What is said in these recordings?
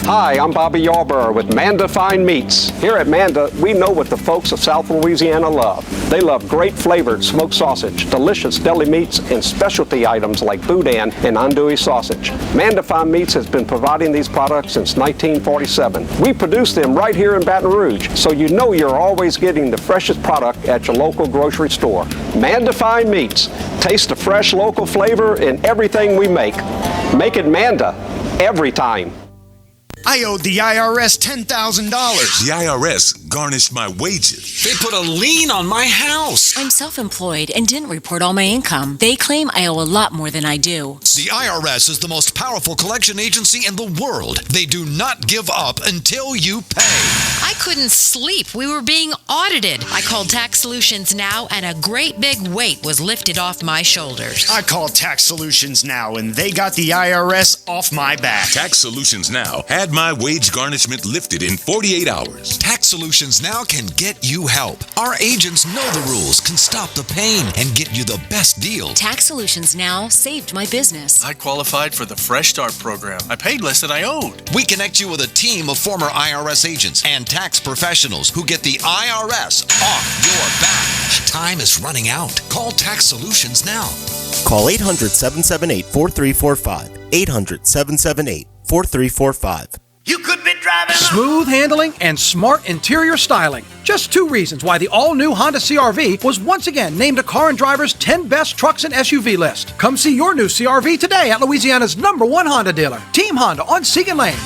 Hi, I'm Bobby Yarborough with Manda Fine Meats. Here at Manda, we know what the folks of South Louisiana love. They love great flavored smoked sausage, delicious deli meats, and specialty items like boudin and andouille sausage. Manda Fine Meats has been providing these products since 1947. We produce them right here in Baton Rouge, so you know you're always getting the freshest product at your local grocery store. Manda Fine Meats. Taste the fresh local flavor in everything we make. Make it Manda every time. I owed the IRS $10,000. The IRS garnished my wages. They put a lien on my house. I'm self-employed and didn't report all my income. They claim I owe a lot more than I do. The IRS is the most powerful collection agency in the world. They do not give up until you pay. I couldn't sleep. We were being audited. I called Tax Solutions Now, and a great big weight was lifted off my shoulders. I called Tax Solutions Now, and they got the IRS off my back. Tax Solutions Now had my wage garnishment lifted in 48 hours. Tax Solutions Now can get you help. Our agents know the rules, can stop the pain, and get you the best deal. Tax Solutions Now saved my business. I qualified for the Fresh Start program. I paid less than I owed. We connect you with a team of former IRS agents and tax professionals who get the IRS off your back. Time is running out. Call Tax Solutions now. Call 800-778-4345. 800-778-4345. You could be driving smooth handling and smart interior styling. Just two reasons why the all-new Honda CR-V was once again named a Car and Driver's 10 Best Trucks and SUV list. Come see your new CR-V today at Louisiana's #1 Honda dealer, Team Honda on Segan Lane.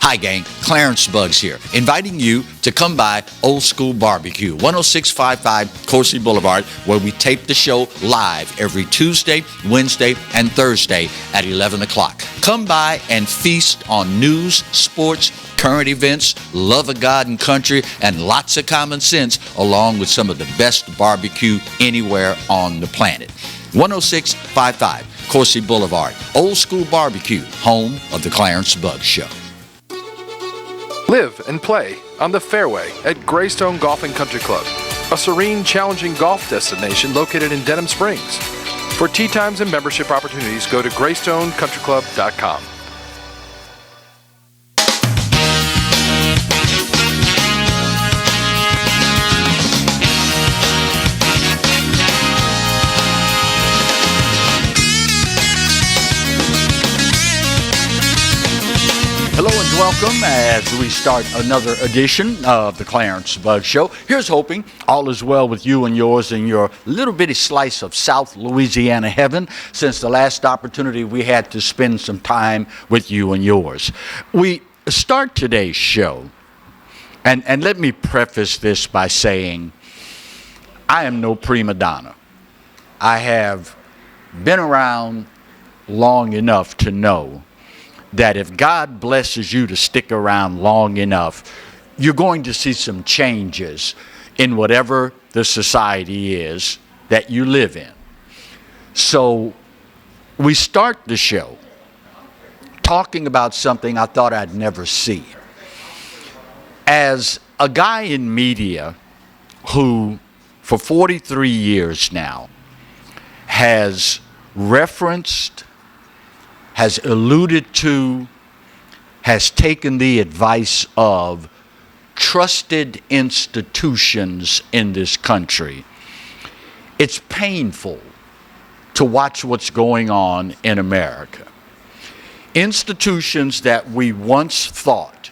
Hi gang, Clarence Buggs here, inviting you to come by Old School Barbecue, 10655 Coursey Boulevard, where we tape the show live every Tuesday, Wednesday, and Thursday at 11 o'clock. Come by and feast on news, sports, current events, love of God and country, and lots of common sense, along with some of the best barbecue anywhere on the planet. 10655 Coursey Boulevard, Old School Barbecue, home of the Clarence Buggs Show. Live and play on the fairway at Greystone Golf and Country Club, a serene, challenging golf destination located in Denham Springs. For tee times and membership opportunities, go to GreystoneCountryClub.com. Hello and welcome as we start another edition of the Clarence Buggs Show. Here's hoping all is well with you and yours in your little bitty slice of South Louisiana heaven since the last opportunity we had to spend some time with you and yours. We start today's show, and let me preface this by saying I am no prima donna. I have been around long enough to know that if God blesses you to stick around long enough, you're going to see some changes in whatever the society is that you live in. So we start the show talking about something I thought I'd never see. As a guy in media who, for 43 years now, has referenced, has alluded to, has taken the advice of trusted institutions in this country, it's painful to watch what's going on in America. Institutions that we once thought,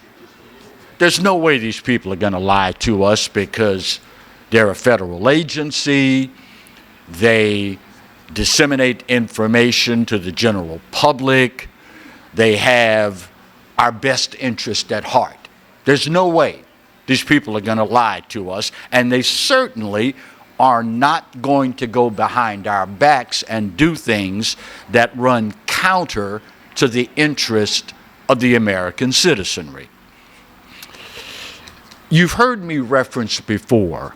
there's no way these people are going to lie to us because they're a federal agency, they disseminate information to the general public, they have our best interest at heart. There's no way these people are going to lie to us, and they certainly are not going to go behind our backs and do things that run counter to the interest of the American citizenry. You've heard me reference before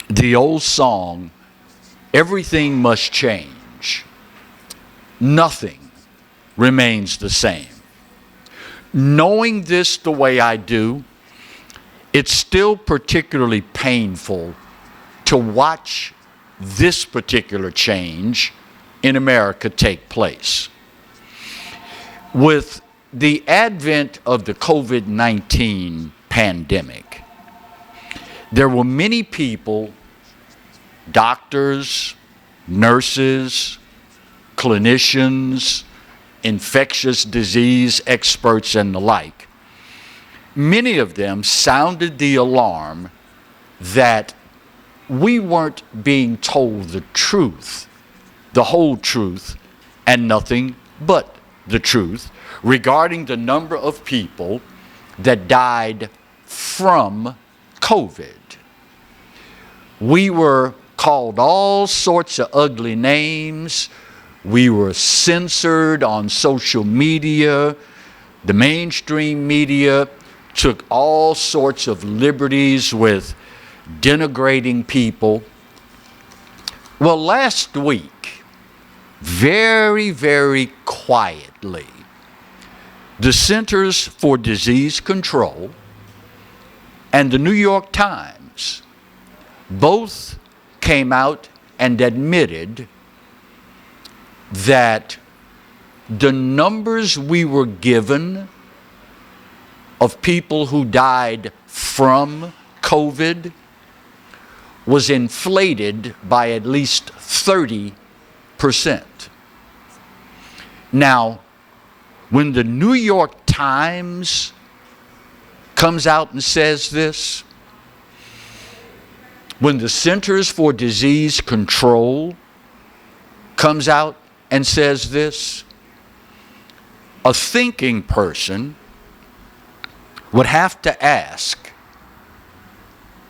the old song, "Everything must change. Nothing remains the same." Knowing this the way I do, it's still particularly painful to watch this particular change in America take place. With the advent of the COVID-19 pandemic, there were many people, doctors, nurses, clinicians, infectious disease experts, and the like. Many of them sounded the alarm that we weren't being told the truth, the whole truth, and nothing but the truth regarding the number of people that died from COVID. We were called all sorts of ugly names. We were censored on social media. The mainstream media took all sorts of liberties with denigrating people. Well, last week, very, very quietly, the Centers for Disease Control and the New York Times both came out and admitted that the numbers we were given of people who died from COVID was inflated by at least 30%. Now, when the New York Times comes out and says this, when the Centers for Disease Control comes out and says this, a thinking person would have to ask,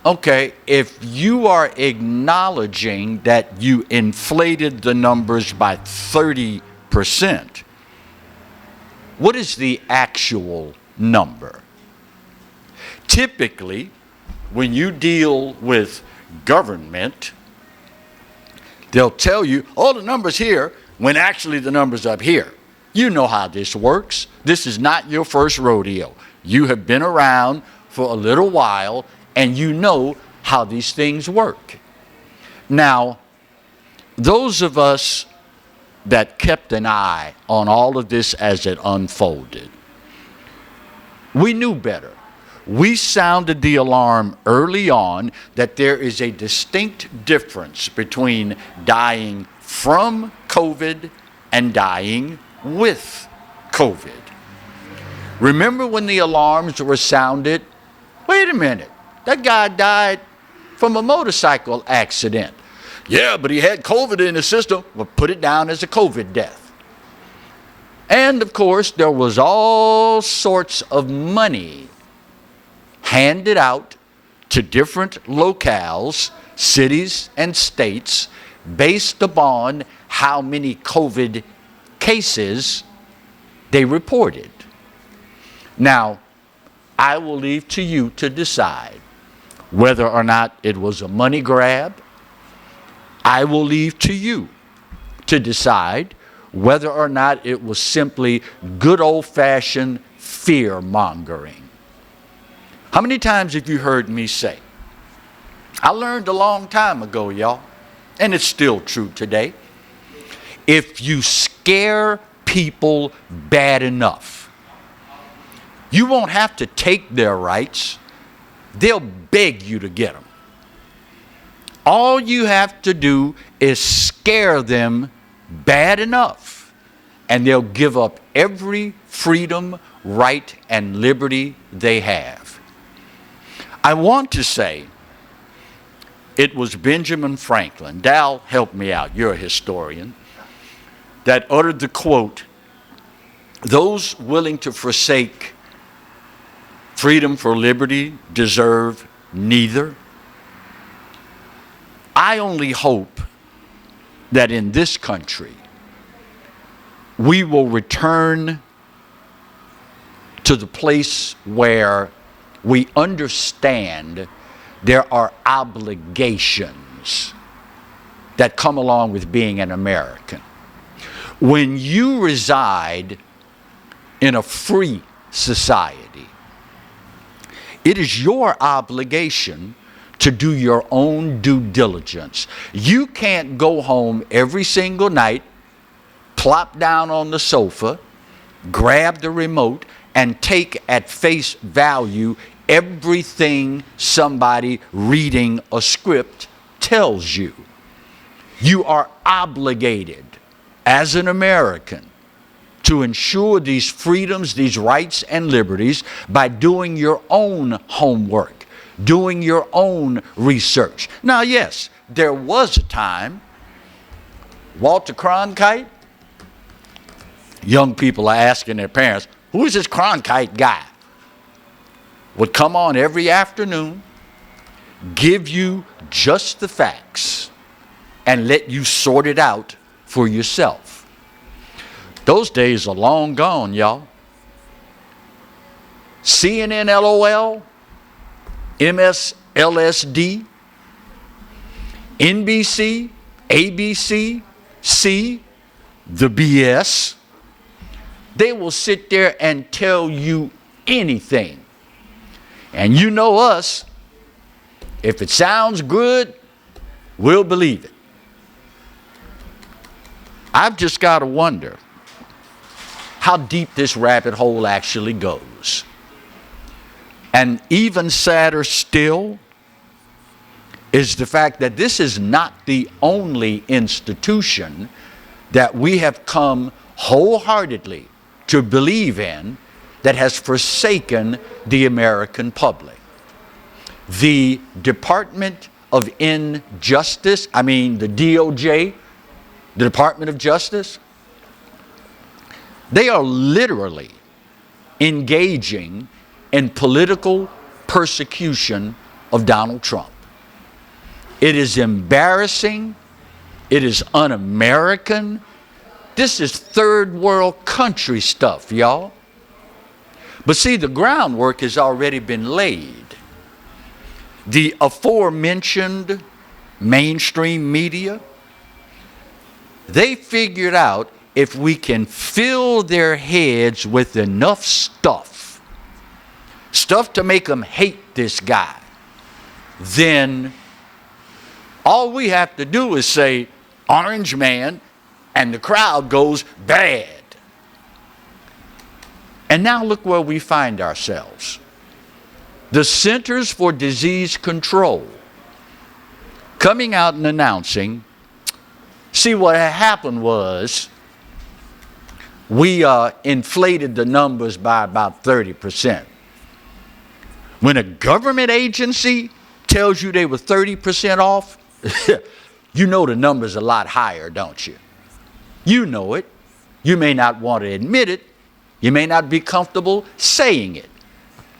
okay, if you are acknowledging that you inflated the numbers by 30%, what is the actual number? Typically, when you deal with government, they'll tell you, oh, the number's here, when actually the number's up here. You know how this works. This is not your first rodeo. You have been around for a little while, and you know how these things work. Now, those of us that kept an eye on all of this as it unfolded, we knew better. We sounded the alarm early on that there is a distinct difference between dying from COVID and dying with COVID. Remember when the alarms were sounded? Wait a minute, that guy died from a motorcycle accident. Yeah, but he had COVID in his system. Well, put it down as a COVID death. And of course, there was all sorts of money handed out to different locales, cities and states, based upon how many COVID cases they reported. Now, I will leave to you to decide whether or not it was a money grab. I will leave to you to decide whether or not it was simply good old-fashioned fear-mongering. How many times have you heard me say, I learned a long time ago, y'all, and it's still true today, if you scare people bad enough, you won't have to take their rights. They'll beg you to get them. All you have to do is scare them bad enough, and they'll give up every freedom, right, and liberty they have. I want to say it was Benjamin Franklin, Dal, help me out, you're a historian, that uttered the quote, "Those willing to forsake freedom for liberty deserve neither." I only hope that in this country we will return to the place where we understand there are obligations that come along with being an American. When you reside in a free society, it is your obligation to do your own due diligence. You can't go home every single night, plop down on the sofa, grab the remote and take at face value everything somebody reading a script tells you. You are obligated as an American to ensure these freedoms, these rights and liberties by doing your own homework, doing your own research. Now, yes, there was a time, Walter Cronkite, young people are asking their parents, who is this Cronkite guy? Would come on every afternoon, give you just the facts, and let you sort it out for yourself. Those days are long gone, y'all. CNN LOL, MS LSD, NBC, ABC, C, the BS. They will sit there and tell you anything. And you know us, if it sounds good, we'll believe it. I've just got to wonder how deep this rabbit hole actually goes. And even sadder still is the fact that this is not the only institution that we have come wholeheartedly to believe in that has forsaken the American public. The Department of Injustice, the DOJ, the Department of Justice, they are literally engaging in political persecution of Donald Trump. It is embarrassing. It is un-American. This is third world country stuff, y'all. But see, the groundwork has already been laid. The aforementioned mainstream media, they figured out if we can fill their heads with enough stuff to make them hate this guy, then all we have to do is say, Orange Man, and the crowd goes bad. And now look where we find ourselves. The Centers for Disease Control coming out and announcing, see, what had happened was we inflated the numbers by about 30%. When a government agency tells you they were 30% off, you know the number's a lot higher, don't you? You know it. You may not want to admit it. You may not be comfortable saying it.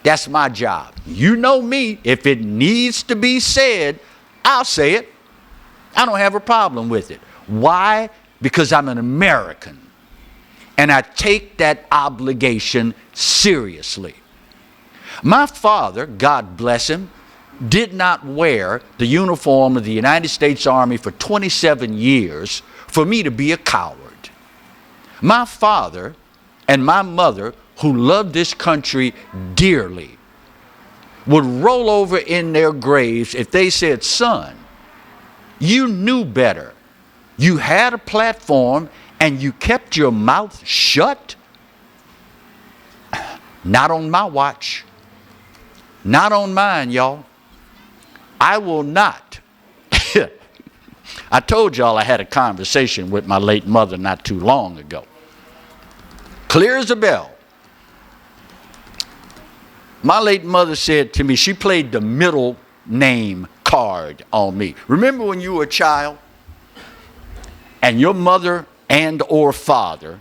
That's my job. You know me. If it needs to be said, I'll say it. I don't have a problem with it. Why? Because I'm an American. And I take that obligation seriously. My father, God bless him, did not wear the uniform of the United States Army for 27 years for me to be a coward. My father and my mother, who loved this country dearly, would roll over in their graves if they said, son, you knew better. You had a platform and you kept your mouth shut. Not on my watch. Not on mine, y'all. I will not. I told y'all I had a conversation with my late mother not too long ago. Clear as a bell. My late mother said to me, she played the middle name card on me. Remember when you were a child and your mother and or father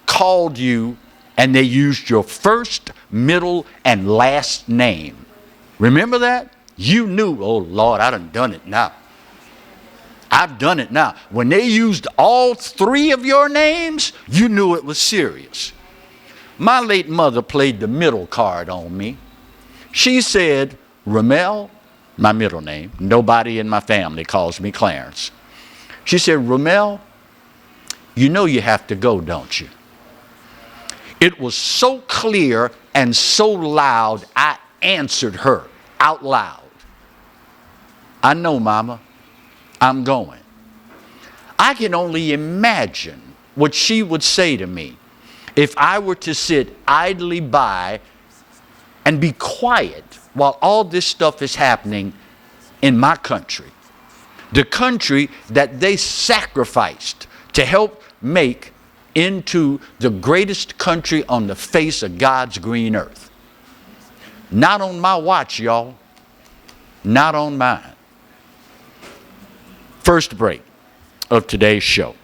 called you and they used your first, middle, and last name? Remember that? You knew, oh Lord, I done it now. I've done it now. When they used all three of your names, you knew it was serious. My late mother played the middle card on me. She said, Ramel, my middle name, nobody in my family calls me Clarence. She said, Ramel, you know you have to go, don't you? It was so clear and so loud, I answered her out loud. I know, Mama, I'm going. I can only imagine what she would say to me if I were to sit idly by and be quiet while all this stuff is happening in my country, the country that they sacrificed to help make into the greatest country on the face of God's green earth. Not on my watch, y'all. Not on mine. First break of today's show.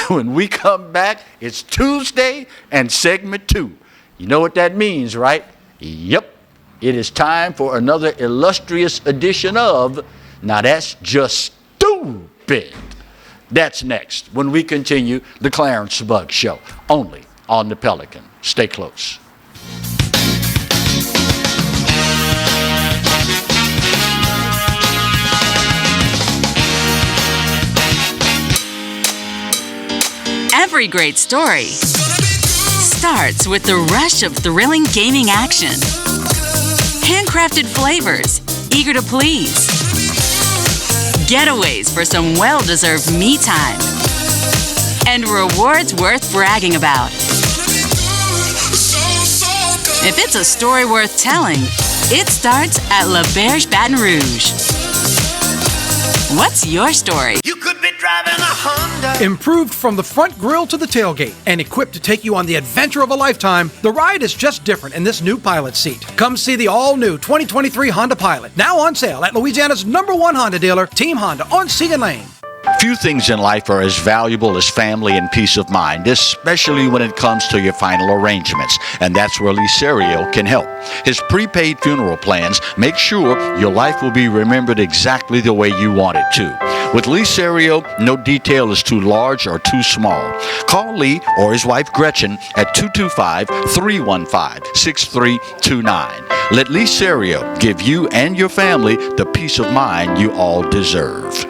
When we come back, it's Tuesday and segment 2. You know what that means, right? Yep. It is time for another illustrious edition of Now That's Just Stupid. That's next when we continue the Clarence Bug Show, only on the Pelican. Stay close. Every great story starts with the rush of thrilling gaming action. Handcrafted flavors, eager to please. Getaways for some well-deserved me time. And rewards worth bragging about. If it's a story worth telling, it starts at La Berge Baton Rouge. What's your story? You could be driving a Honda. Improved from the front grille to the tailgate and equipped to take you on the adventure of a lifetime, the ride is just different in this new Pilot seat. Come see the all-new 2023 Honda Pilot, now on sale at Louisiana's #1 Honda dealer, Team Honda on Seagan Lane. Few things in life are as valuable as family and peace of mind, especially when it comes to your final arrangements. And that's where Lee Serio can help. His prepaid funeral plans make sure your life will be remembered exactly the way you want it to. With Lee Serio, no detail is too large or too small. Call Lee or his wife Gretchen at 225-315-6329. Let Lee Serio give you and your family the peace of mind you all deserve.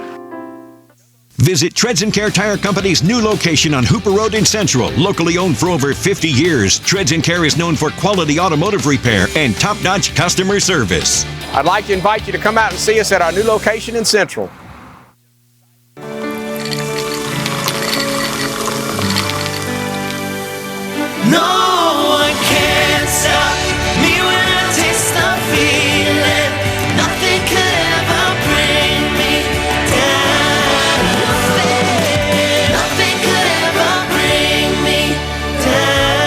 Visit Treads & Care Tire Company's new location on Hooper Road in Central. Locally owned for over 50 years, Treads & Care is known for quality automotive repair and top-notch customer service. I'd like to invite you to come out and see us at our new location in Central. No one can stop me when I taste the feeling. Nothing could ever bring me down. Nothing could ever bring me down.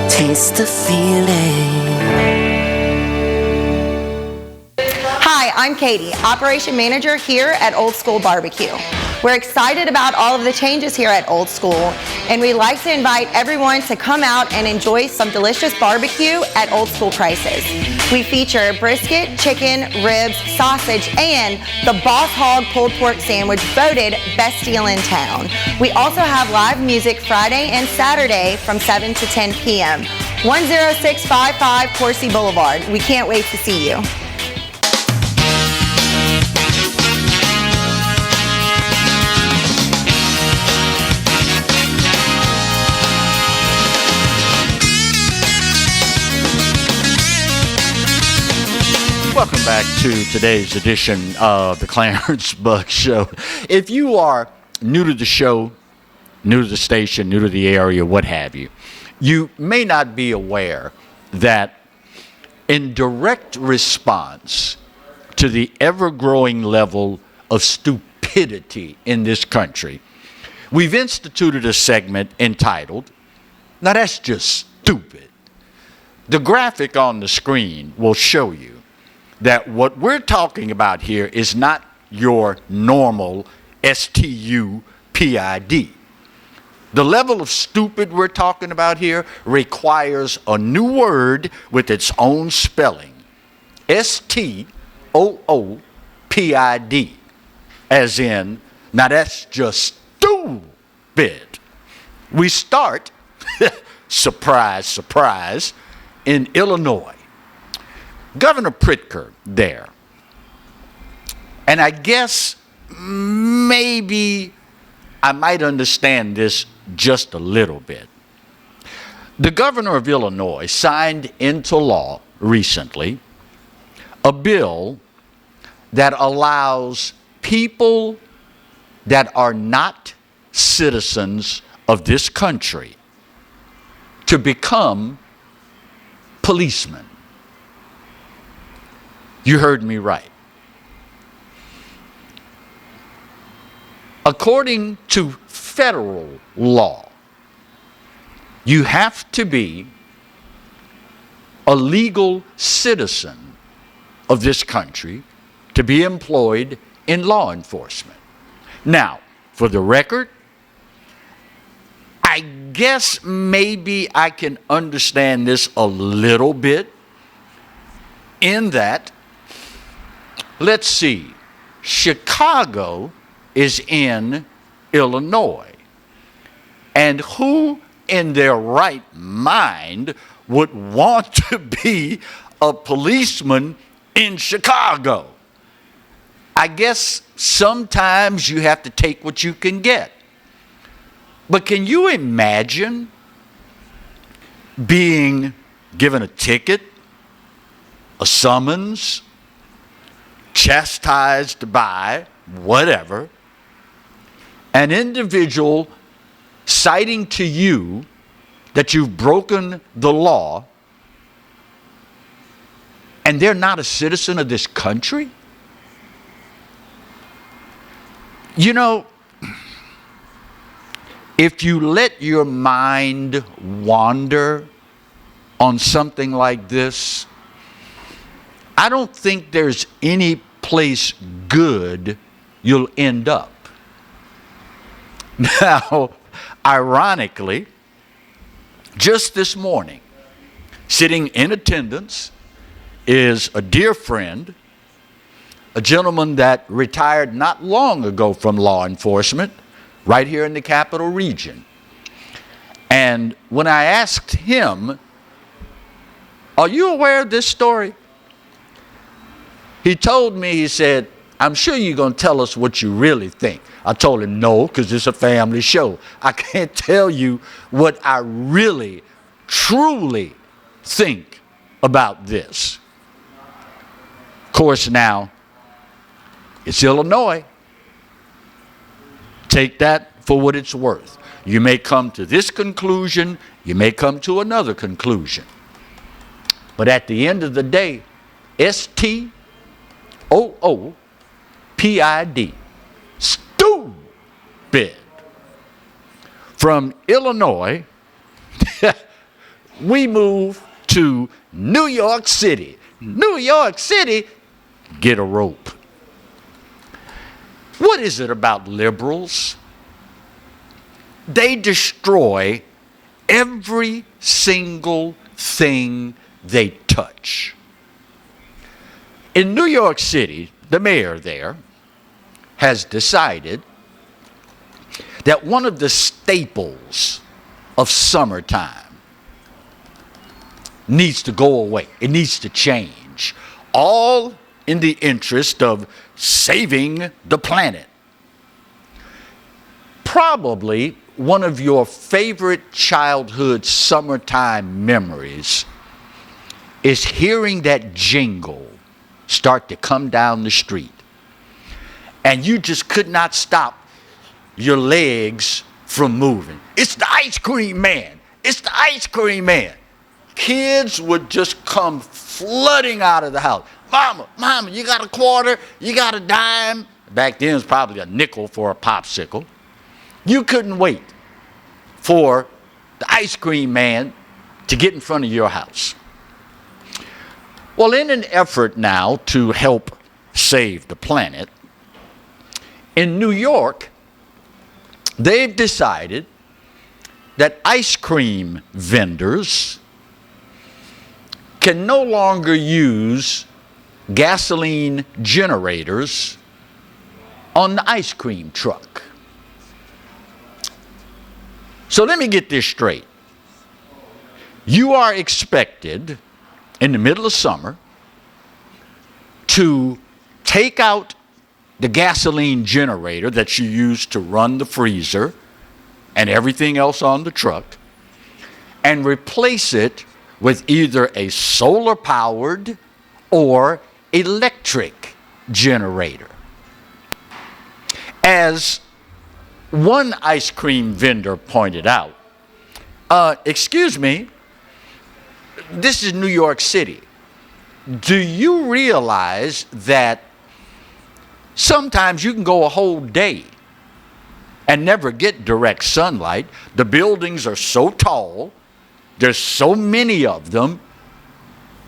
Taste the feeling. Hi, I'm Katie, Operation Manager here at Old School Barbecue. We're excited about all of the changes here at Old School, and we'd like to invite everyone to come out and enjoy some delicious barbecue at Old School prices. We feature brisket, chicken, ribs, sausage, and the Boss Hog pulled pork sandwich voted best deal in town. We also have live music Friday and Saturday from 7 to 10 p.m. 10655 Coursey Boulevard. We can't wait to see you. Welcome back to today's edition of the Clarence Bug Show. If you are new to the show, new to the station, new to the area, what have you, you may not be aware that in direct response to the ever-growing level of stupidity in this country, we've instituted a segment entitled, Now That's Just Stupid. The graphic on the screen will show you that what we're talking about here is not your normal STUPID. The level of stupid we're talking about here requires a new word with its own spelling. STOOPID. As in, now that's just stupid. We start, surprise, surprise, in Illinois. Governor Pritzker there. And I guess maybe I might understand this just a little bit. The governor of Illinois signed into law recently a bill that allows people that are not citizens of this country to become policemen. You heard me right. According to federal law, you have to be a legal citizen of this country to be employed in law enforcement. Now, for the record, I guess maybe I can understand this a little bit in that, let's see, Chicago is in Illinois. And who in their right mind would want to be a policeman in Chicago? I guess sometimes you have to take what you can get. But can you imagine being given a ticket, a summons, chastised by whatever, an individual citing to you that you've broken the law, and they're not a citizen of this country? You know, if you let your mind wander on something like this, I don't think there's any place good you'll end up. Now, ironically, just this morning, sitting in attendance is a dear friend, a gentleman that retired not long ago from law enforcement, right here in the capital region. And when I asked him, "Are you aware of this story?" He told me, he said, "I'm sure you're going to tell us what you really think." I told him, "No, because it's a family show. I can't tell you what I really, truly think about this." Of course, now, it's Illinois. Take that for what it's worth. You may come to this conclusion, you may come to another conclusion. But at the end of the day, STOOPID, stupid. From Illinois, we move to New York City. New York City, get a rope. What is it about liberals? They destroy every single thing they touch. In New York City, the mayor there has decided that one of the staples of summertime needs to go away. It needs to change. All in the interest of saving the planet. Probably one of your favorite childhood summertime memories is hearing that jingle start to come down the street. And you just could not stop your legs from moving. It's the ice cream man. It's the ice cream man. Kids would just come flooding out of the house. Mama, you got a quarter? You got a dime? Back then it was probably a nickel for a popsicle. You couldn't wait for the ice cream man to get in front of your house. Well, in an effort now to help save the planet, in New York, they've decided that ice cream vendors can no longer use gasoline generators on the ice cream truck. So let me get this straight. You are expected in the middle of summer to take out the gasoline generator that you use to run the freezer and everything else on the truck and replace it with either a solar-powered or electric generator. As one ice cream vendor pointed out, excuse me, this is New York City. Do you realize that sometimes you can go a whole day and never get direct sunlight? The buildings are so tall, there's so many of them.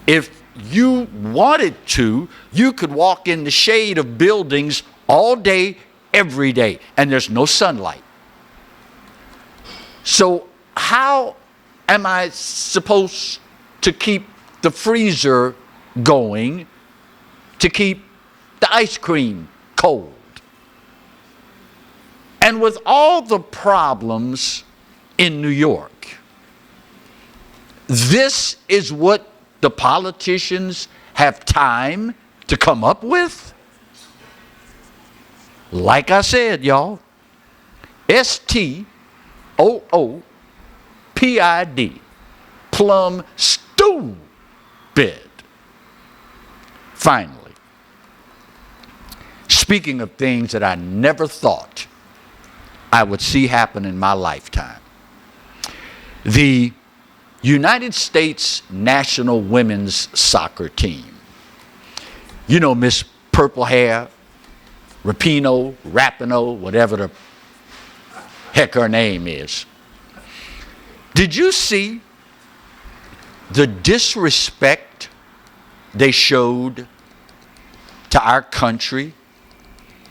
If you wanted to, you could walk in the shade of buildings all day, every day, and there's no sunlight. So how am I supposed to keep the freezer going, to keep the ice cream cold? And with all the problems in New York, this is what the politicians have time to come up with? Like I said, y'all, STOOPID, plum stupid. Finally, speaking of things that I never thought I would see happen in my lifetime, the United States national women's soccer team. You know, Miss Purple Hair, Rapinoe, whatever the heck her name is. Did you see the disrespect they showed to our country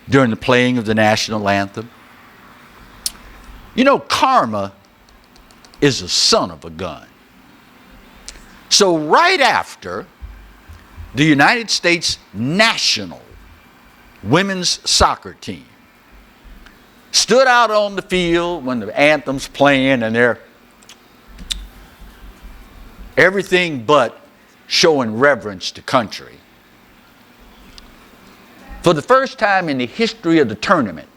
during the playing of the national anthem? You know, karma is a son of a gun. So right after the United States national women's soccer team stood out on the field when the anthem's playing and they're everything but showing reverence to country, for the first time in the history of the tournament,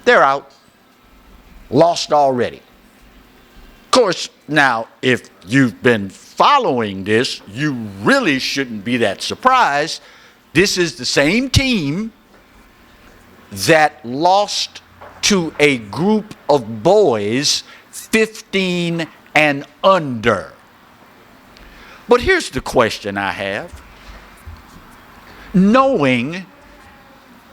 they're out, lost already. Of course, now, if you've been following this, you really shouldn't be that surprised. This is the same team that lost to a group of boys 15 and under. But here's the question I have. Knowing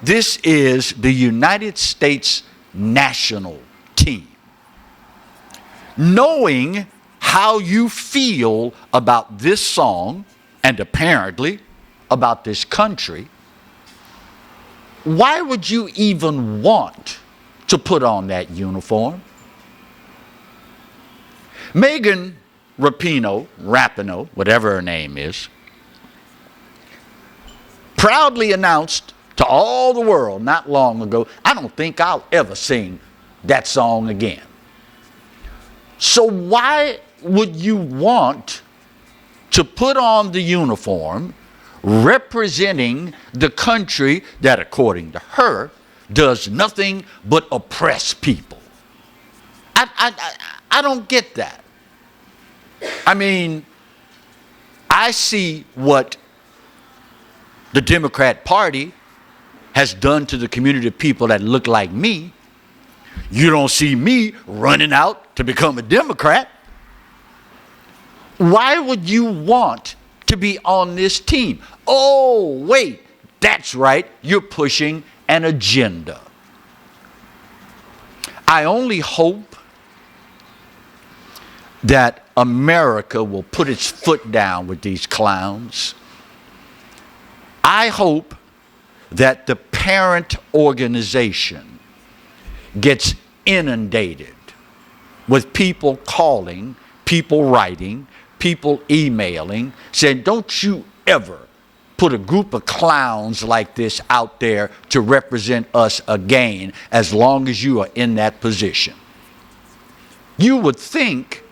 this is the United States national team, knowing how you feel about this song and apparently about this country, why would you even want to put on that uniform? Megan Rapinoe, whatever her name is, proudly announced to all the world not long ago, I don't think I'll ever sing that song again. So why would you want to put on the uniform representing the country that, according to her, does nothing but oppress people? I don't get that. I mean, I see what the Democrat Party has done to the community of people that look like me. You don't see me running out to become a Democrat. Why would you want to be on this team? Oh, wait, that's right, you're pushing an agenda. I only hope that America will put its foot down with these clowns. I hope that the parent organization gets inundated with people calling, people writing, people emailing, saying, don't you ever put a group of clowns like this out there to represent us again as long as you are in that position. You would think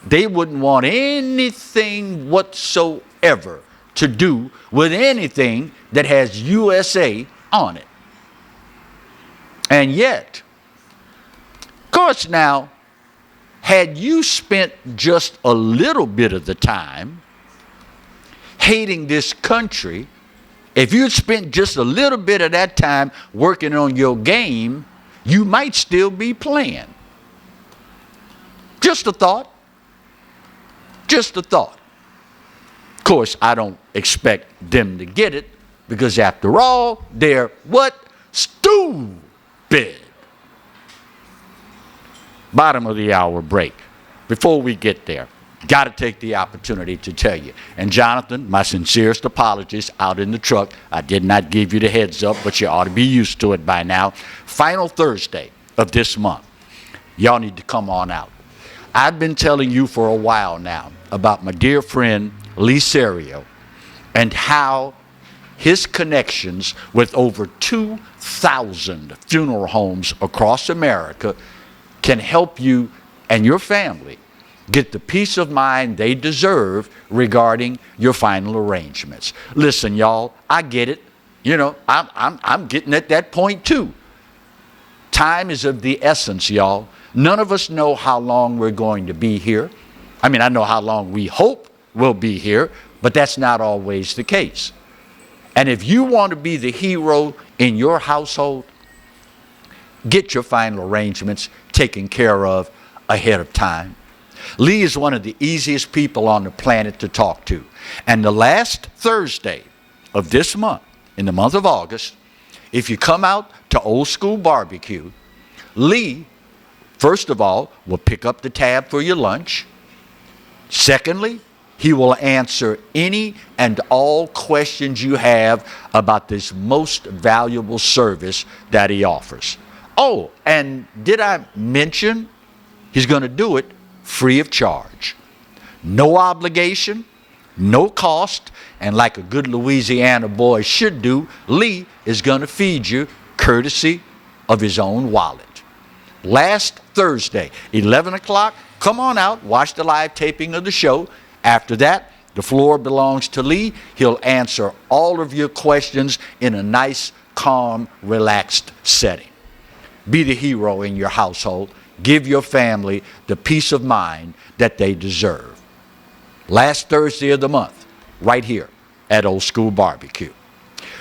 they wouldn't want anything whatsoever to do with anything that has USA on it. And yet, of course now, had you spent just a little bit of the time hating this country, if you'd spent just a little bit of that time working on your game, you might still be playing. Just a thought. Just a thought. Of course, I don't expect them to get it because after all, they're what? Stupid. Bottom of the hour break. Before we get there, got to take the opportunity to tell you. And Jonathan, my sincerest apologies out in the truck. I did not give you the heads up, but you ought to be used to it by now. Final Thursday of this month. Y'all need to come on out. I've been telling you for a while now about my dear friend Lee Serio and how his connections with over 2,000 funeral homes across America can help you and your family get the peace of mind they deserve regarding your final arrangements. Listen, y'all, I get it. You know, I'm getting at that point too. Time is of the essence, y'all. None of us know how long we're going to be here. I mean, I know how long we hope we'll be here, but that's not always the case. And if you want to be the hero in your household, get your final arrangements taken care of ahead of time. Lee is one of the easiest people on the planet to talk to. And the last Thursday of this month, in the month of August, if you come out to Old School Barbecue, Lee, first of all, will pick up the tab for your lunch. Secondly, he will answer any and all questions you have about this most valuable service that he offers. Oh, and did I mention he's going to do it free of charge? No obligation, no cost, and like a good Louisiana boy should do, Lee is going to feed you courtesy of his own wallet. Last Thursday, 11 o'clock, come on out, watch the live taping of the show. After that, the floor belongs to Lee. He'll answer all of your questions in a nice, calm, relaxed setting. Be the hero in your household. Give your family the peace of mind that they deserve. Last Thursday of the month, right here at Old School Barbecue.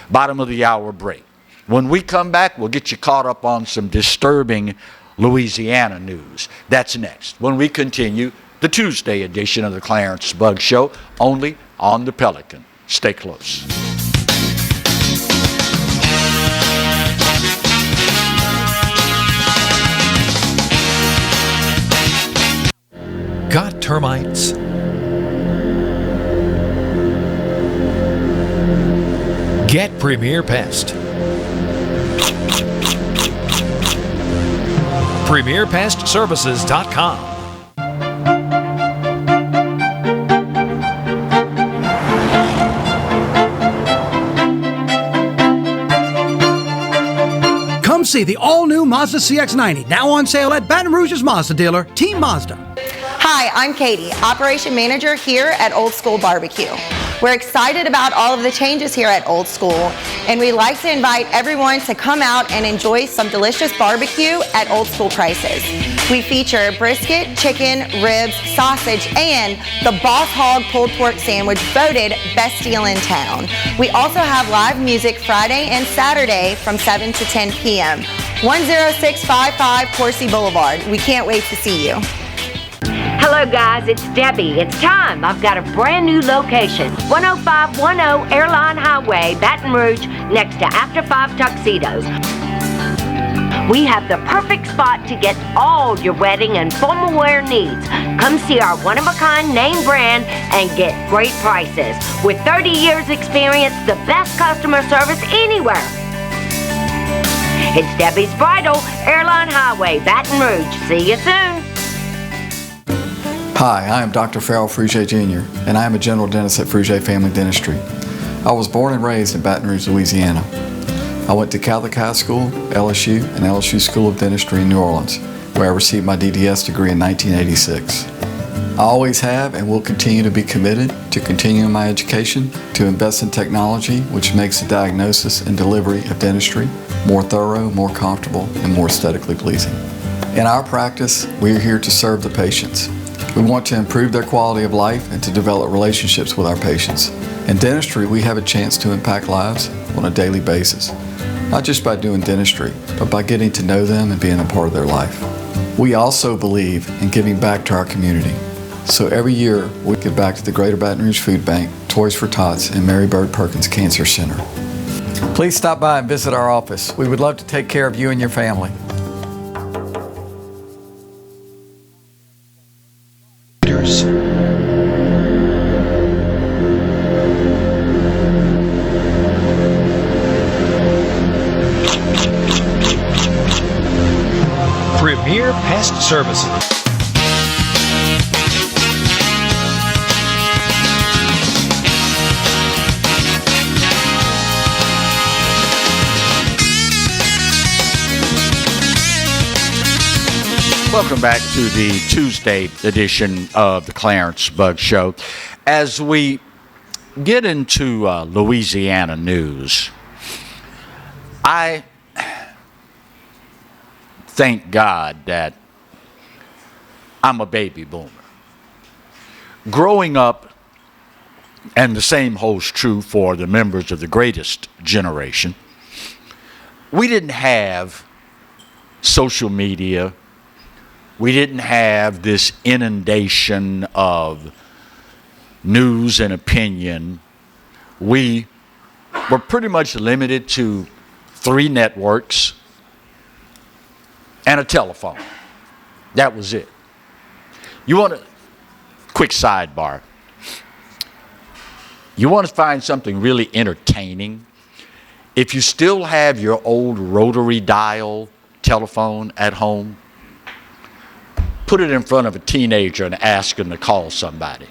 Bottom of the hour break. When we come back, we'll get you caught up on some disturbing Louisiana news. That's next when we continue the Tuesday edition of the Clarence Bug Show, only on the Pelican. Stay close. Got termites? Get Premier Pest. PremierPestServices.com. Come see the all-new Mazda CX-90, now on sale at Baton Rouge's Mazda dealer, Team Mazda. Hi, I'm Katie, Operation Manager here at Old School Barbecue. We're excited about all of the changes here at Old School, and we like to invite everyone to come out and enjoy some delicious barbecue at Old School prices. We feature brisket, chicken, ribs, sausage, and the Boss Hog pulled pork sandwich voted best deal in town. We also have live music Friday and Saturday from 7 to 10 p.m. 10655 Coursey Boulevard. We can't wait to see you. Hello guys, it's Debbie. It's time. I've got a brand new location. 10510 Airline Highway, Baton Rouge, next to After 5 Tuxedos. We have the perfect spot to get all your wedding and formal wear needs. Come see our one-of-a-kind name brand and get great prices. With 30 years experience, the best customer service anywhere. It's Debbie's Bridal, Airline Highway, Baton Rouge. See you soon. Hi, I am Dr. Farrell Frugier Jr., and I am a general dentist at Frugier Family Dentistry. I was born and raised in Baton Rouge, Louisiana. I went to Catholic High School, LSU, and LSU School of Dentistry in New Orleans, where I received my DDS degree in 1986. I always have and will continue to be committed to continuing my education, to invest in technology which makes the diagnosis and delivery of dentistry more thorough, more comfortable, and more aesthetically pleasing. In our practice, we are here to serve the patients. We want to improve their quality of life and to develop relationships with our patients. In dentistry, we have a chance to impact lives on a daily basis. not just by doing dentistry, but by getting to know them and being a part of their life. We also believe in giving back to our community. So every year, we give back to the Greater Baton Rouge Food Bank, Toys for Tots, and Mary Bird Perkins Cancer Center. Please stop by and visit our office. We would love to take care of you and your family. Premier Pest Services. Welcome back to the Tuesday edition of the Clarence Bug Show. As we get into Louisiana news, I thank God that I'm a baby boomer. Growing up, and the same holds true for the members of the greatest generation, we didn't have social media. We didn't have this inundation of news and opinion. We were pretty much limited to 3 networks and a telephone. That was it. You want a quick sidebar. You want to find something really entertaining? If you still have your old rotary dial telephone at home, put it in front of a teenager and ask him to call somebody.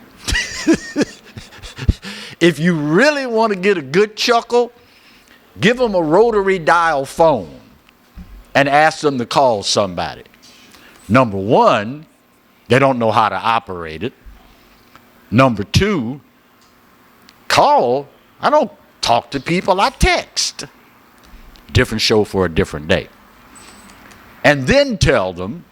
If you really want to get a good chuckle, give them a rotary dial phone and ask them to call somebody. Number 1, they don't know how to operate it. Number 2, call. I don't talk to people, I text. Different show for a different day. And then tell them,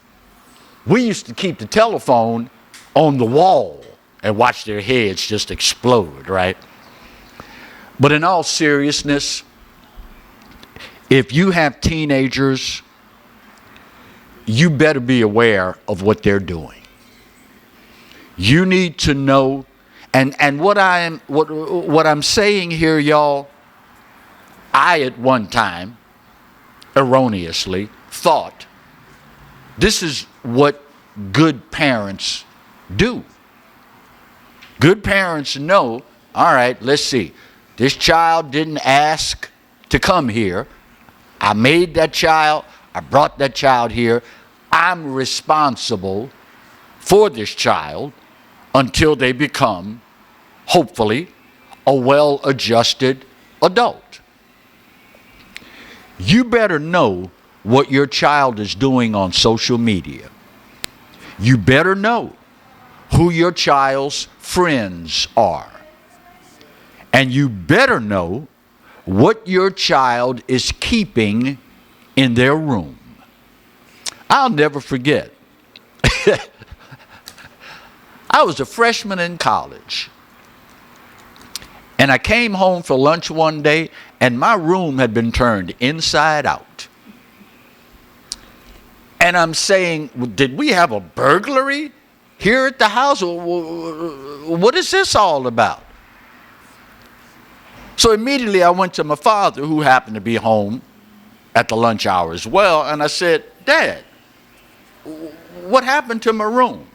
we used to keep the telephone on the wall and watch their heads just explode, right? But in all seriousness, if you have teenagers, you better be aware of what they're doing. You need to know, and what I'm saying here, y'all, I at one time erroneously thought this is what good parents do. Good parents know, all right, let's see, this child didn't ask to come here. I made that child, I brought that child here. I'm responsible for this child until they become, hopefully, a well-adjusted adult. You better know what your child is doing on social media. You better know who your child's friends are. And you better know what your child is keeping in their room. I'll never forget. I was a freshman in college. And I came home for lunch one day, and my room had been turned inside out. And I'm saying, did we have a burglary here at the house? What is this all about? So immediately I went to my father, who happened to be home at the lunch hour as well, and I said, Dad, what happened to my room?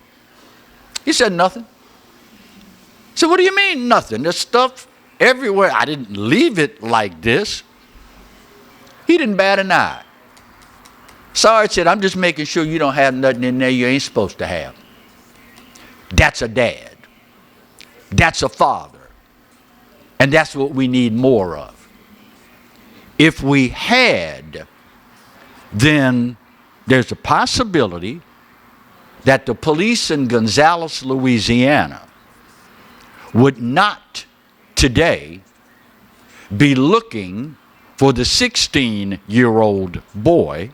He said, nothing. I said, what do you mean nothing? There's stuff everywhere. I didn't leave it like this. He didn't bat an eye. Sorry, said, I'm just making sure you don't have nothing in there you ain't supposed to have. That's a dad. That's a father. And that's what we need more of. If we had, then there's a possibility that the police in Gonzales, Louisiana, would not today be looking for the 16-year-old boy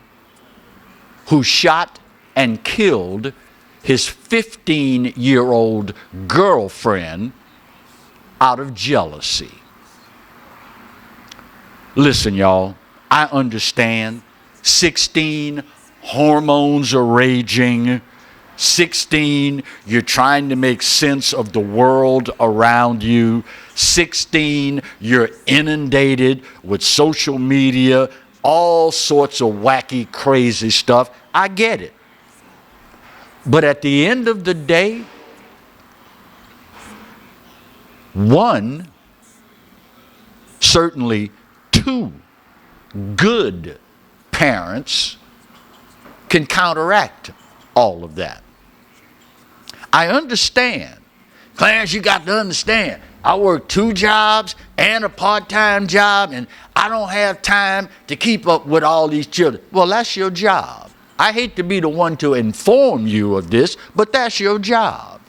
who shot and killed his 15-year-old girlfriend out of jealousy. Listen, y'all, I understand. 16, hormones are raging. 16, you're trying to make sense of the world around you. 16, you're inundated with social media, all sorts of wacky, crazy stuff. I get it. But at the end of the day, one, certainly two good parents can counteract all of that. I understand. Clarence, you got to understand. I work 2 jobs and a part-time job, and I don't have time to keep up with all these children. Well, that's your job. I hate to be the one to inform you of this, but that's your job.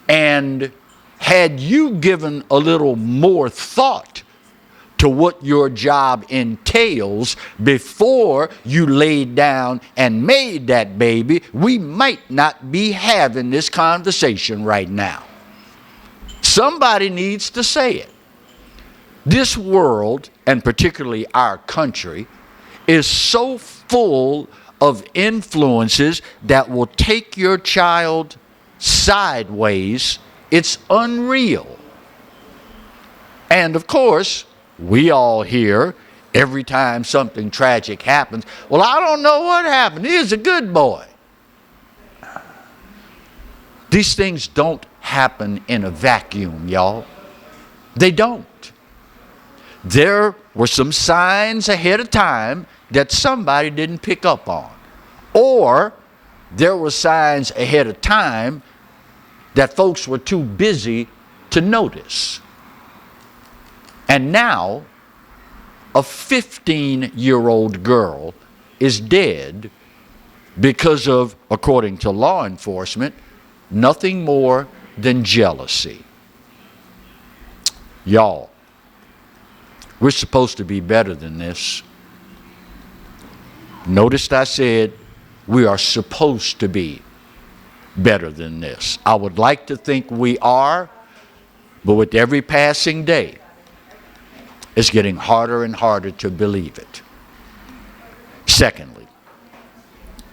And had you given a little more thought to what your job entails before you laid down and made that baby, we might not be having this conversation right now. Somebody needs to say it. This world, and particularly our country, is so full of influences that will take your child sideways. It's unreal. And of course, we all hear every time something tragic happens, well, I don't know what happened. He was a good boy. These things don't happen in a vacuum, y'all. They don't. There were some signs ahead of time that somebody didn't pick up on. Or there were signs ahead of time that folks were too busy to notice. And now, a 15-year-old girl is dead because of, according to law enforcement, nothing more than jealousy. Y'all, we're supposed to be better than this. Notice I said we are supposed to be better than this. I would like to think we are, but with every passing day, it's getting harder and harder to believe it. Secondly,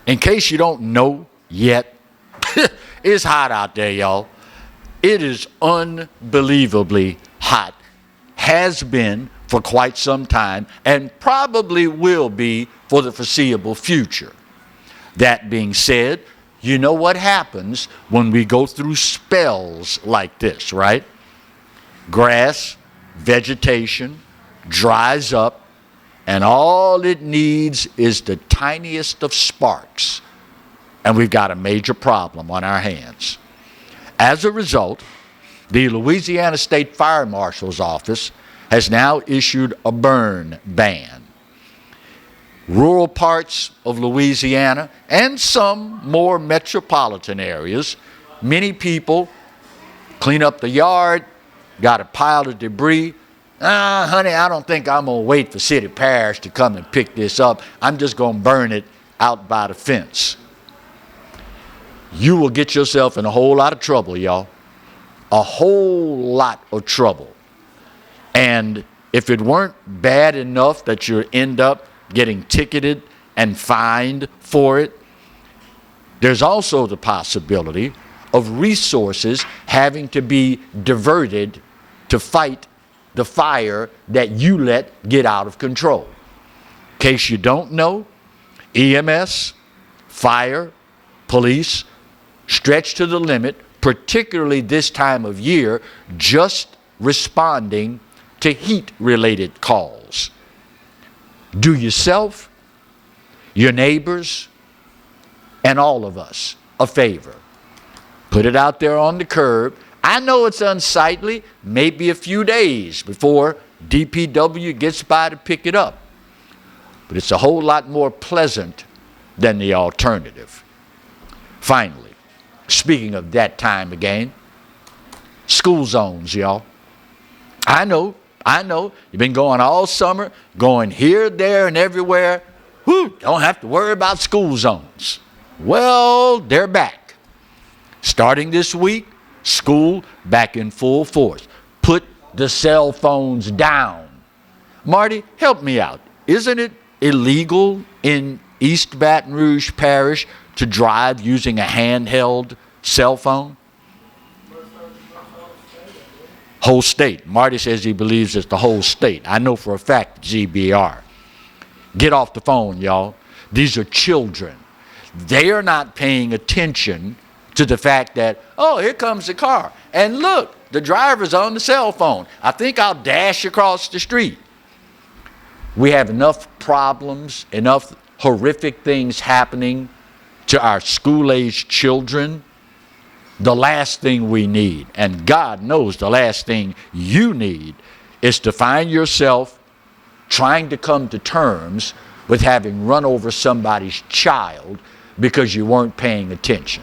in case you don't know yet, it's hot out there, y'all. It is unbelievably hot. Has been for quite some time and probably will be for the foreseeable future. That being said, you know what happens when we go through spells like this, right? Grass, vegetation, dries up, and all it needs is the tiniest of sparks, and we've got a major problem on our hands. As a result, the Louisiana State Fire Marshal's Office has now issued a burn ban. Rural parts of Louisiana and some more metropolitan areas, many people clean up the yard, got a pile of debris. Honey, I don't think I'm going to wait for city parish to come and pick this up. I'm just going to burn it out by the fence. You will get yourself in a whole lot of trouble, y'all. A whole lot of trouble. And if it weren't bad enough that you end up getting ticketed and fined for it, there's also the possibility of resources having to be diverted to fight the fire that you let get out of control. In case you don't know, EMS, fire, police stretch to the limit, particularly this time of year, just responding to heat-related calls. Do yourself, your neighbors, and all of us a favor. Put it out there on the curb. I know it's unsightly, maybe a few days before DPW gets by to pick it up. But it's a whole lot more pleasant than the alternative. Finally, speaking of that time again, school zones, y'all. I know, you've been going all summer, going here, there, and everywhere. Whew, don't have to worry about school zones. Well, they're back. Starting this week, school back in full force. Put the cell phones down. Marty, help me out. isn't it illegal in East Baton Rouge Parish to drive using a handheld cell phone? Whole state. Marty says he believes it's the whole state. I know for a fact GBR. Get off the phone, y'all. These are children. They are not paying attention to the fact that, oh, here comes the car. And look, the driver's on the cell phone. I think I'll dash across the street. We have enough problems, enough horrific things happening to our school-aged children. The last thing we need, and God knows the last thing you need, is to find yourself trying to come to terms with having run over somebody's child because you weren't paying attention.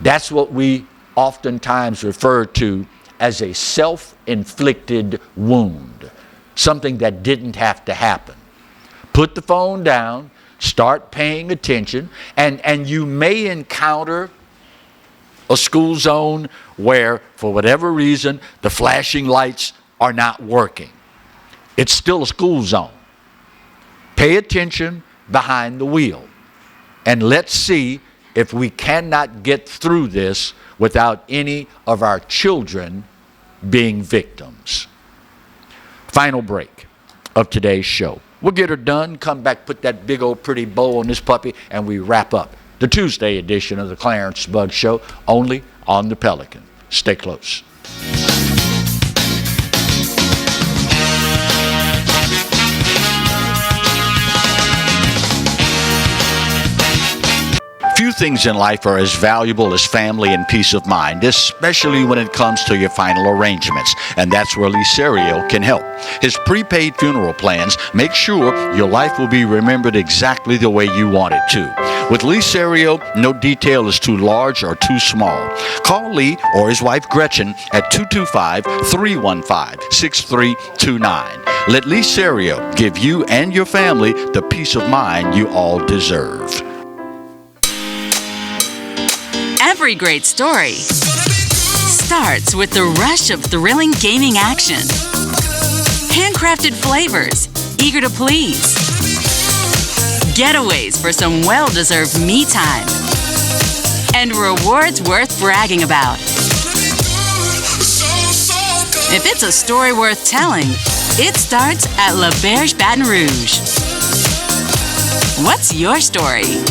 That's what we oftentimes refer to as a self-inflicted wound, something that didn't have to happen. Put the phone down, start paying attention, and you may encounter a school zone where, for whatever reason, the flashing lights are not working. It's still a school zone. Pay attention behind the wheel. And let's see if we cannot get through this without any of our children being victims. Final break of today's show. We'll get her done, come back, put that big old pretty bow on this puppy, and we wrap up the Tuesday edition of the Clarence Bug Show, only on the Pelican. Stay close. Few things in life are as valuable as family and peace of mind, especially when it comes to your final arrangements, and that's where Licerio can help. His prepaid funeral plans make sure your life will be remembered exactly the way you want it to. With Licerio, no detail is too large or too small. Call Lee or his wife Gretchen at 225-315-6329. Let Licerio give you and your family the peace of mind you all deserve. Every great story starts with the rush of thrilling gaming action. Handcrafted flavors, eager to please. Getaways for some well-deserved me time. And rewards worth bragging about. If it's a story worth telling, it starts at La Berge Baton Rouge. What's your story?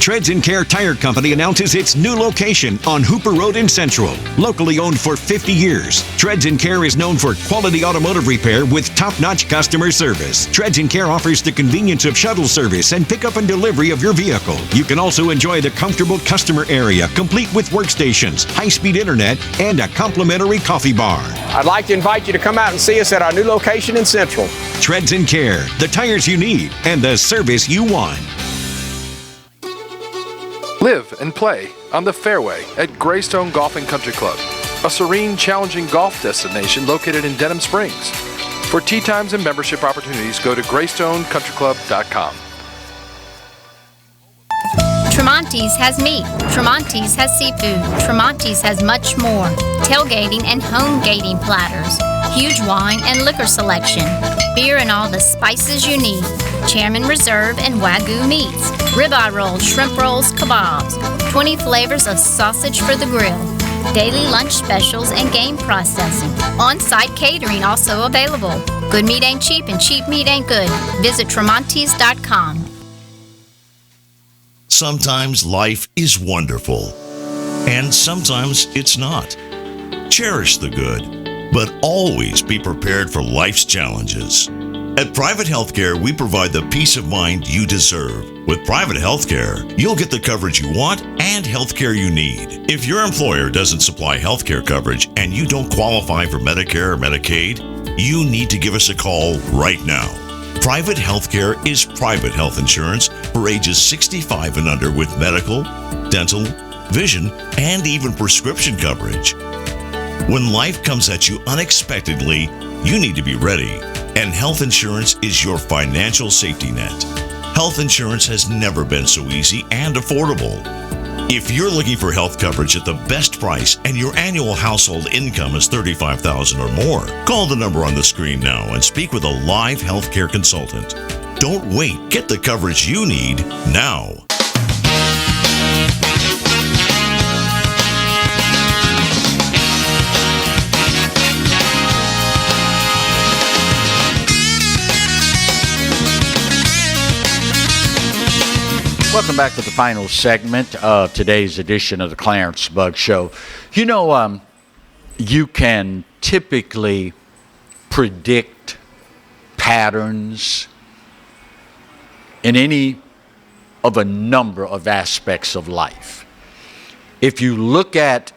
Treads & Care Tire Company announces its new location on Hooper Road in Central. Locally owned for 50 years, Treads & Care is known for quality automotive repair with top-notch customer service. Treads & Care offers the convenience of shuttle service and pickup and delivery of your vehicle. You can also enjoy the comfortable customer area, complete with workstations, high-speed internet, and a complimentary coffee bar. I'd like to invite you to come out and see us at our new location in Central. Treads & Care, the tires you need and the service you want. Live and play on the fairway at Greystone Golf and Country Club, a serene, challenging golf destination located in Denham Springs. For tee times and membership opportunities, go to GreystonecountryClub.com. Tremonti's has meat. Tremonti's has seafood. Tremonti's has much more. Tailgating and home gating platters. Huge wine and liquor selection. Beer and all the spices you need. Chairman Reserve and Wagyu meats. Ribeye rolls, shrimp rolls, kebabs. 20 flavors of sausage for the grill. Daily lunch specials and game processing. On-site catering also available. Good meat ain't cheap and cheap meat ain't good. Visit Tremonti's.com. Sometimes life is wonderful, and sometimes it's not. Cherish the good, but always be prepared for life's challenges. At Private Healthcare, we provide the peace of mind you deserve. With Private Healthcare, you'll get the coverage you want and healthcare you need. If your employer doesn't supply healthcare coverage and you don't qualify for Medicare or Medicaid, you need to give us a call right now. Private Healthcare is private health insurance for ages 65 and under with medical, dental, vision, and even prescription coverage. When life comes at you unexpectedly, you need to be ready, and health insurance is your financial safety net. Health insurance has never been so easy and affordable. If you're looking for health coverage at the best price and your annual household income is $35,000 or more, call the number on the screen now and speak with a live healthcare consultant. Don't wait. Get the coverage you need now. Welcome back to the final segment of today's edition of the Clarence Bug Show. You know, you can typically predict patterns in any of a number of aspects of life. If you look at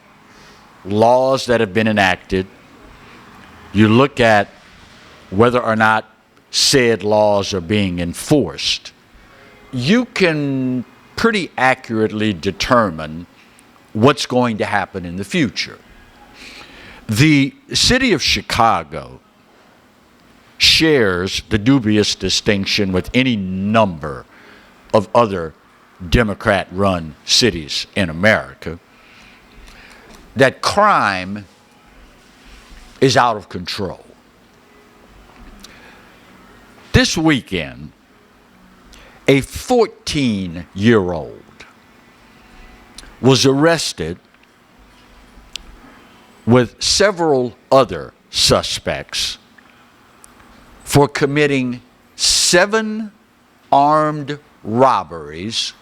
laws that have been enacted, you look at whether or not said laws are being enforced, you can pretty accurately determine what's going to happen in the future. The city of Chicago shares the dubious distinction with any number of other Democrat-run cities in America that crime is out of control. This weekend, a 14-year-old was arrested with several other suspects for committing 7 armed robberies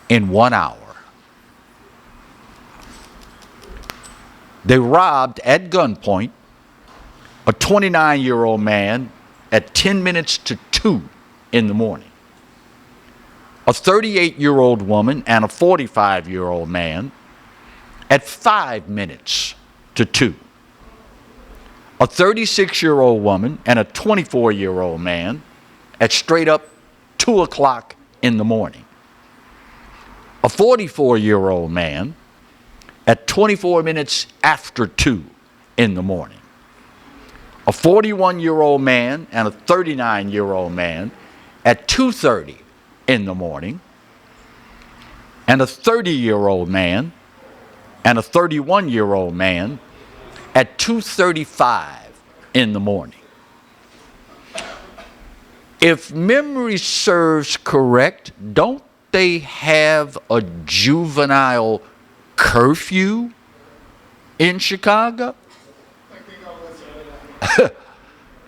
in 1 hour. They robbed at gunpoint a 29-year-old man at 10 minutes to 2 in the morning, a 38-year-old woman and a 45-year-old man at 5 minutes to 2, a 36-year-old woman and a 24-year-old man at straight up 2 o'clock in the morning, a 44-year-old man at 24 minutes after 2 in the morning, a 41-year-old man and a 39-year-old man at 2:30 in the morning, and a 30-year-old man and a 31-year-old man at 2:35 in the morning. If memory serves correct, don't they have a juvenile curfew in Chicago?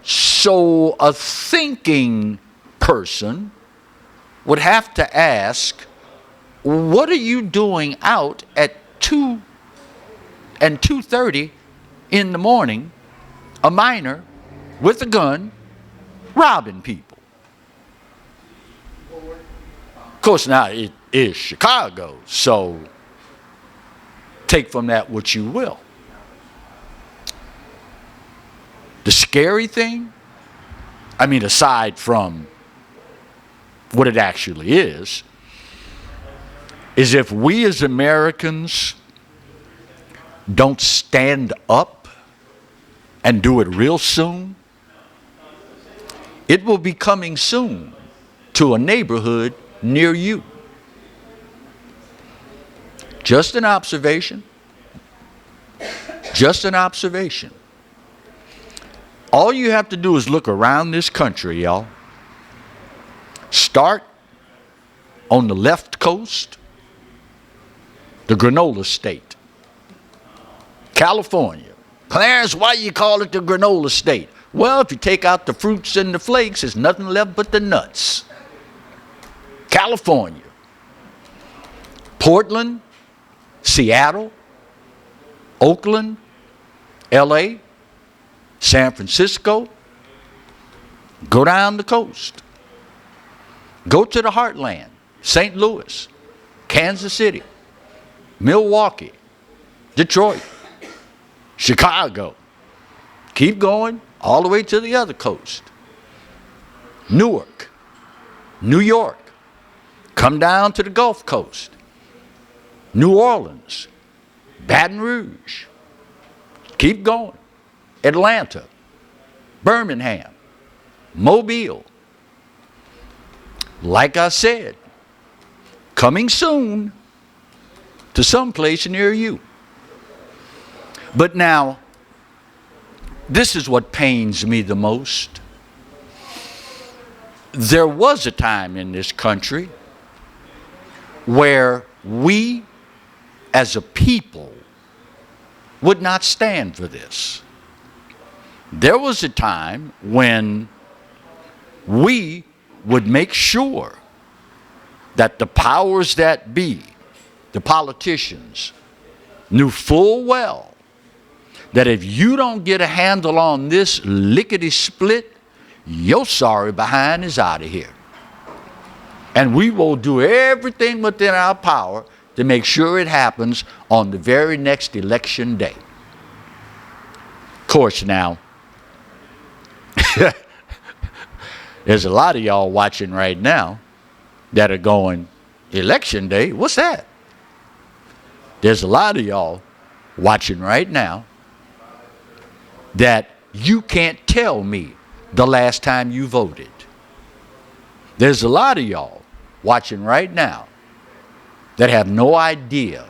So a thinking person would have to ask, what are you doing out at 2 and 2:30 in the morning, a minor with a gun, robbing people? Of course, now it is Chicago, so take from that what you will. The scary thing, I mean, aside from what it actually is if we as Americans don't stand up and do it real soon, it will be coming soon to a neighborhood near you. Just an observation. Just an observation. All you have to do is look around this country, y'all. Start on the left coast, the granola state, California. Clarence, why you call it the granola state? Well, if you take out the fruits and the flakes, there's nothing left but the nuts. California, Portland, Seattle, Oakland, LA, San Francisco. Go down the coast. Go to the heartland, St. Louis, Kansas City, Milwaukee, Detroit, Chicago. Keep going all the way to the other coast. Newark, New York. Come down to the Gulf Coast. New Orleans, Baton Rouge. Keep going. Atlanta, Birmingham, Mobile. Like I said, coming soon to some place near you. But now, this is what pains me the most. There was a time in this country where we as a people would not stand for this. There was a time when we would make sure that the powers that be, the politicians, knew full well that if you don't get a handle on this lickety-split, your sorry behind is out of here. And we will do everything within our power to make sure it happens on the very next election day. Of course, now, there's a lot of y'all watching right now that are going, election day? What's that? There's a lot of y'all watching right now that you can't tell me the last time you voted. There's a lot of y'all watching right now that have no idea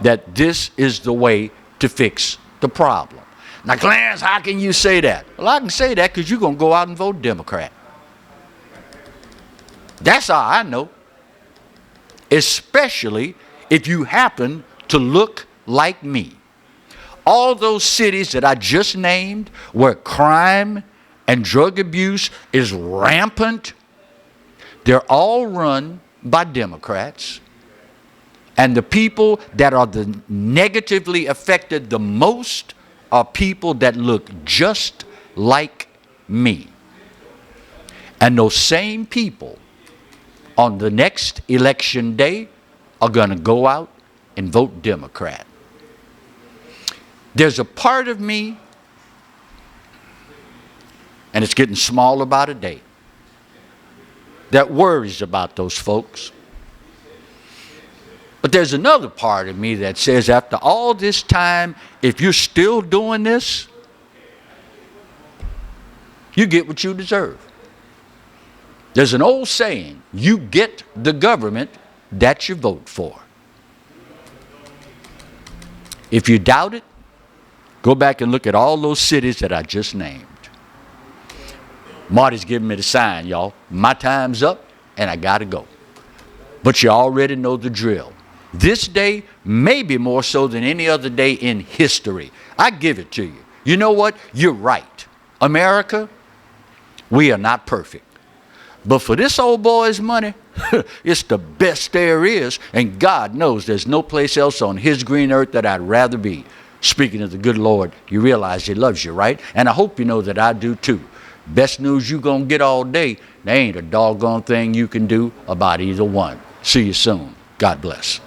that this is the way to fix the problem. Now, Clarence, how can you say that? Well, I can say that because you're going to go out and vote Democrat. That's how I know. Especially if you happen to look like me. All those cities that I just named where crime and drug abuse is rampant, they're all run by Democrats. And the people that are the negatively affected the most are people that look just like me. And those same people on the next election day are going to go out and vote Democrat. There's a part of me, and it's getting smaller by the day, that worries about those folks. But there's another part of me that says after all this time, if you're still doing this, you get what you deserve. There's an old saying, you get the government that you vote for. If you doubt it, go back and look at all those cities that I just named. Marty's giving me the sign, y'all. My time's up and I gotta go. But you already know the drill. This day, maybe more so than any other day in history. I give it to you. You know what? You're right. America, we are not perfect. But for this old boy's money, it's the best there is. And God knows there's no place else on his green earth that I'd rather be. Speaking of the good Lord, you realize he loves you, right? And I hope you know that I do too. Best news you gonna get all day, there ain't a doggone thing you can do about either one. See you soon. God bless.